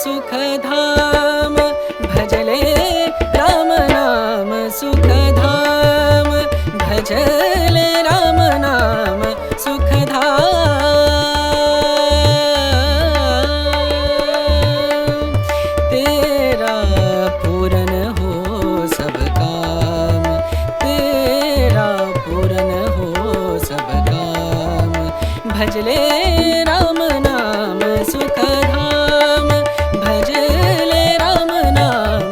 सुखधाम भजले राम नाम सुखधाम भजले राम नाम सुखधाम तेरा पूरन हो सब काम तेरा पूरन हो सब काम भजले राम नाम सुखधाम भजले राम नाम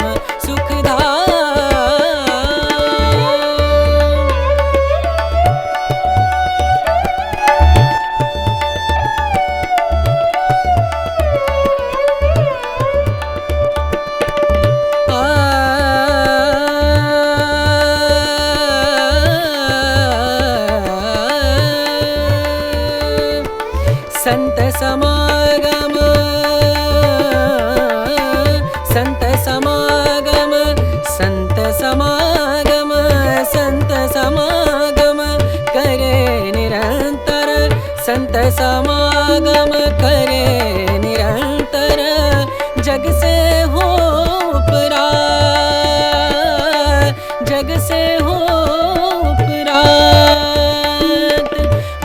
संत समागम संत समागम संत समागम संत समागम करे निरंतर संत समागम करे निरंतर जग से हो उपरात जग से हो उपरात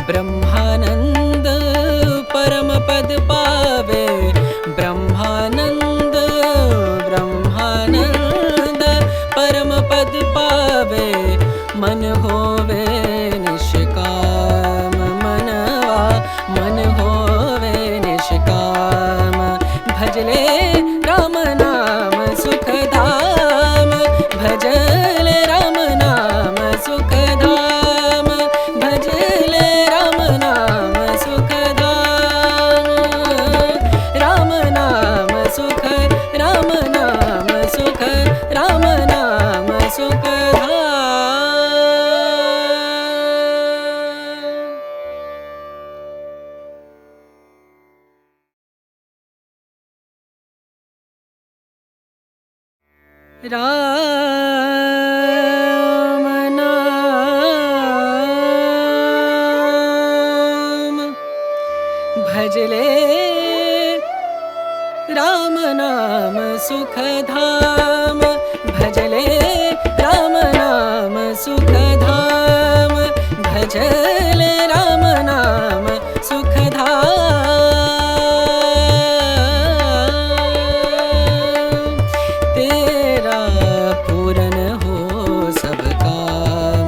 ब्रह्मानंद परम पद पावे ब्रह्मानंद ब्रह्मानंद परम पद पावे मन होवे निष्काम मनवा मन होवे निष्काम भजले राम नाम सुखधाम भजले राम नाम सुखधाम भजले राम नाम सुखधाम राम नाम सुख राम नाम सुख राम नाम सुखधाम राम नाम भजले राम नाम सुखधाम भजले राम नाम सुखधाम भजले राम नाम सुखधाम तेरा पूरन हो सब काम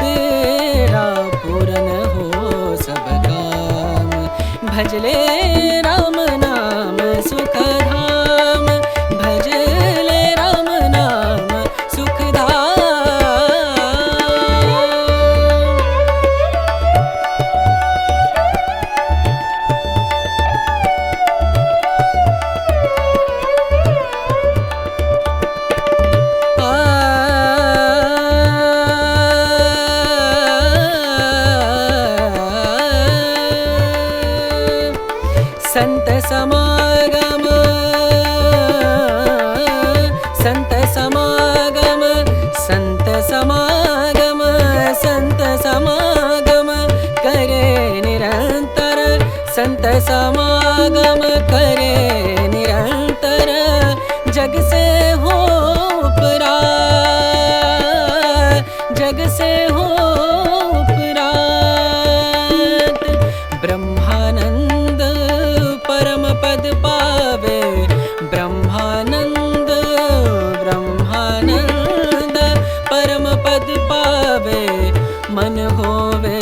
तेरा पूरन हो सब काम भजले राम नाम सुखधाम भजले राम नाम संत समागम संत समागम संत समागम संत समागम करे निरंतर संत समागम करे निरंतर जग से हो उपरात जग से हो उपरात ब्रह्मानंद परम पद पावे ब्रह्मानंद ब्रह्मानंद परम पद पावे मन होवे